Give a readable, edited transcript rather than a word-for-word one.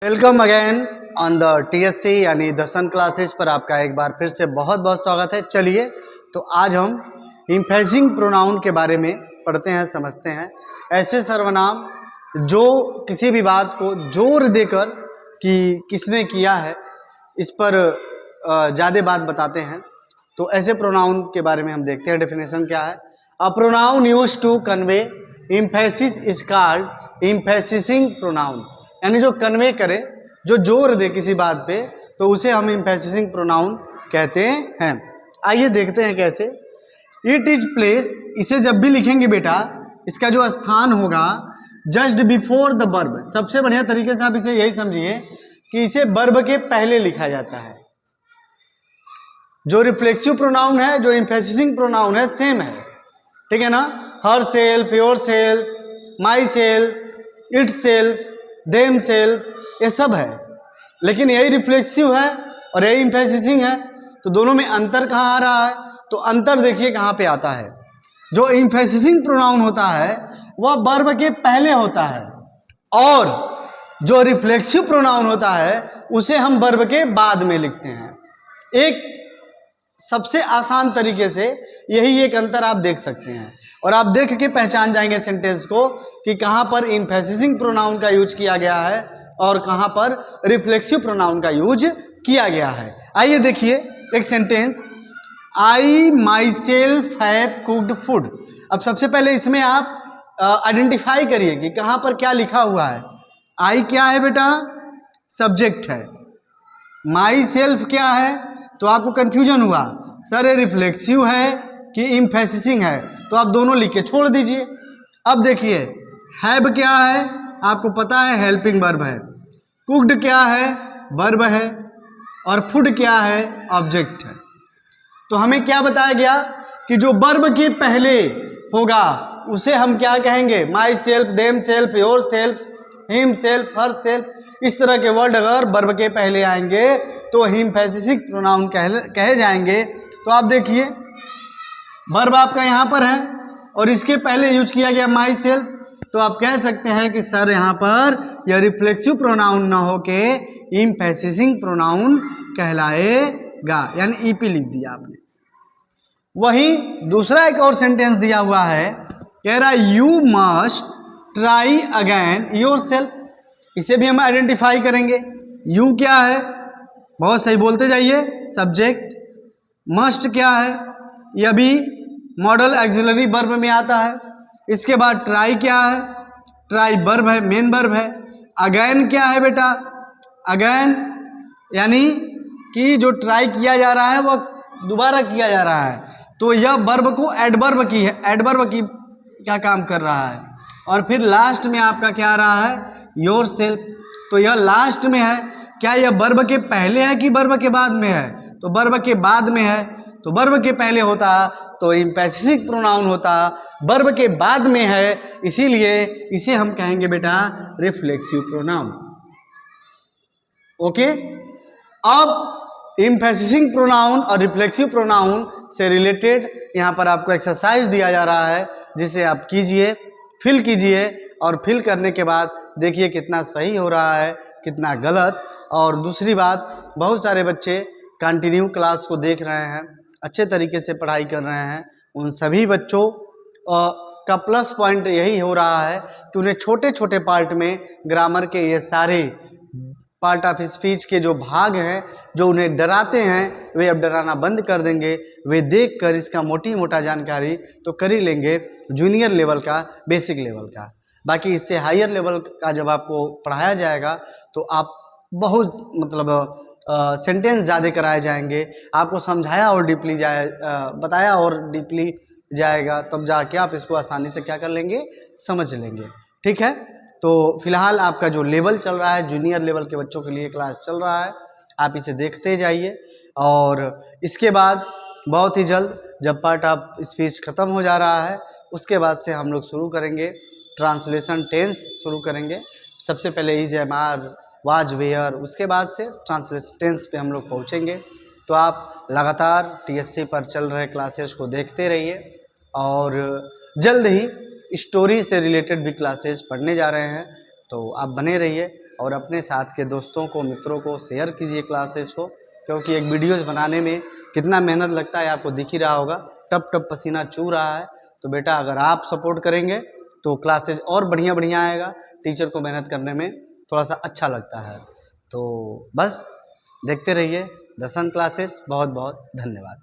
Welcome again on the TSC यानी दर्शन classes पर आपका एक बार फिर से बहुत बहुत स्वागत है। चलिए तो आज हम इम्फेसिंग प्रोनाउन के बारे में पढ़ते हैं, समझते हैं। ऐसे सर्वनाम जो किसी भी बात को जोर देकर कि किसने किया है इस पर ज़्यादा बात बताते हैं। तो ऐसे प्रोनाउन के बारे में हम देखते हैं डेफिनेशन क्या है। A pronoun used to convey emphasis is called emphasising pronoun, यानी जो कन्वे करे, जो जोर दे किसी बात पे, तो उसे हम एम्फेसिसिंग प्रोनाउन कहते हैं। आइए देखते हैं कैसे। इट इज प्लेस, इसे जब भी लिखेंगे बेटा, इसका जो स्थान होगा जस्ट बिफोर द वर्ब। सबसे बढ़िया तरीके से आप इसे यही समझिए कि इसे वर्ब के पहले लिखा जाता है। जो रिफ्लेक्सिव प्रोनाउन है, जो एम्फेसिसिंग प्रोनाउन है, सेम है, ठीक है ना। Her self, your self, my self, it self, them self, ये सब है, लेकिन यही रिफ्लेक्सिव है और यही एम्फेसिसिंग है। तो दोनों में अंतर कहाँ आ रहा है? तो अंतर देखिए कहाँ पे आता है। जो एम्फेसिसिंग प्रोनाउन होता है वह वर्ब के पहले होता है, और जो रिफ्लेक्सिव प्रोनाउन होता है उसे हम वर्ब के बाद में लिखते हैं। एक सबसे आसान तरीके से यही एक अंतर आप देख सकते हैं, और आप देख के पहचान जाएंगे सेंटेंस को कि कहाँ पर एम्फेसिसिंग प्रोनाउन का यूज किया गया है और कहाँ पर रिफ्लेक्सिव प्रोनाउन का यूज किया गया है। आइए देखिए एक sentence, I my self have cooked food. अब सबसे पहले इसमें आप आइडेंटिफाई करिए कि कहाँ पर क्या लिखा हुआ है। आई क्या है बेटा? सब्जेक्ट है। माई सेल्फ क्या है? तो आपको कंफ्यूजन हुआ, सर ये रिफ्लेक्सिव है कि एम्फेसिसिंग है, तो आप दोनों लिख के छोड़ दीजिए। अब देखिए हैव क्या है? आपको पता है हेल्पिंग वर्ब है। कुक्ड क्या है? वर्ब है। और फूड क्या है? ऑब्जेक्ट है। तो हमें क्या बताया गया कि जो वर्ब के पहले होगा उसे हम क्या कहेंगे? My self, them self, your self, him self, her self, इस तरह के वर्ड अगर वर्ब के पहले आएंगे तो एम्फेसिसिंग प्रोनाउन कहे जाएंगे। तो आप देखिए वर्ब आपका यहाँ पर है और इसके पहले यूज किया गया माई सेल्फ, तो आप कह सकते हैं कि सर यहाँ पर यह रिफ्लेक्सिव प्रोनाउन ना होके एम्फेसिसिंग प्रोनाउन कहलाएगा, यानी ईपी लिख दिया आपने। वही दूसरा एक और सेंटेंस दिया हुआ है, कह रहा you must try again your self. इसे भी हम आइडेंटिफाई करेंगे। यू क्या है? बहुत सही बोलते जाइए, सब्जेक्ट। मस्ट क्या है? यह भी मॉडल एक्सिलरी वर्ब में आता है। इसके बाद ट्राई क्या है? ट्राई वर्ब है, मेन वर्ब है। अगेन क्या है बेटा? अगेन यानी कि जो ट्राई किया जा रहा है वह दोबारा किया जा रहा है, तो यह वर्ब को एडवर्ब की है, एडवर्ब की क्या काम कर रहा है। और फिर लास्ट में आपका क्या आ रहा है? Your self. तो यह लास्ट में है, क्या यह वर्ब के पहले है कि वर्ब के बाद में है? तो वर्ब के बाद में है। तो वर्ब के पहले होता तो एम्फेसिसिंग प्रोनाउन होता, वर्ब के बाद में है, इसीलिए इसे हम कहेंगे बेटा रिफ्लेक्सिव प्रोनाउन। ओके, अब एम्फेसिसिंग प्रोनाउन और रिफ्लेक्सिव प्रोनाउन से रिलेटेड यहाँ पर आपको एक्सरसाइज दिया जा रहा है, जिसे आप कीजिए, फिल कीजिए, और फिल करने के बाद देखिए कितना सही हो रहा है, कितना गलत। और दूसरी बात, बहुत सारे बच्चे कंटिन्यू क्लास को देख रहे हैं, अच्छे तरीके से पढ़ाई कर रहे हैं, उन सभी बच्चों का प्लस पॉइंट यही हो रहा है कि उन्हें छोटे छोटे पार्ट में ग्रामर के ये सारे पार्ट ऑफ स्पीच के जो भाग हैं जो उन्हें डराते हैं, वे अब डराना बंद कर देंगे। वे देखकर इसका मोटी मोटा जानकारी तो कर ही लेंगे, जूनियर लेवल का, बेसिक लेवल का। बाकी इससे हायर लेवल का जब आपको पढ़ाया जाएगा तो आप बहुत सेंटेंस ज़्यादा कराए जाएंगे, आपको समझाया और डीपली बताया और डीपली जाएगा, तब जाके आप इसको आसानी से क्या कर लेंगे? समझ लेंगे। ठीक है, तो फिलहाल आपका जो लेवल चल रहा है, जूनियर लेवल के बच्चों के लिए क्लास चल रहा है, आप इसे देखते जाइए। और इसके बाद बहुत ही जल्द जब पार्ट ऑफ स्पीच ख़त्म हो जा रहा है, उसके बाद से हम लोग शुरू करेंगे ट्रांसलेशन टेंस शुरू करेंगे। सबसे पहले is, am, are, was, were, उसके बाद से ट्रांसलेशन टेंस पे हम लोग पहुँचेंगे। तो आप लगातार टीएससी पर चल रहे क्लासेस को देखते रहिए, और जल्द ही स्टोरी से रिलेटेड भी क्लासेस पढ़ने जा रहे हैं, तो आप बने रहिए और अपने साथ के दोस्तों को, मित्रों को शेयर कीजिए क्लासेस को, क्योंकि एक वीडियोज़ बनाने में कितना मेहनत लगता है आपको दिख ही रहा होगा। टप टप पसीना चू रहा है। तो बेटा अगर आप सपोर्ट करेंगे तो क्लासेज और बढ़िया बढ़िया आएगा, टीचर को मेहनत करने में थोड़ा सा अच्छा लगता है। तो बस देखते रहिए दर्शन क्लासेस। बहुत बहुत धन्यवाद।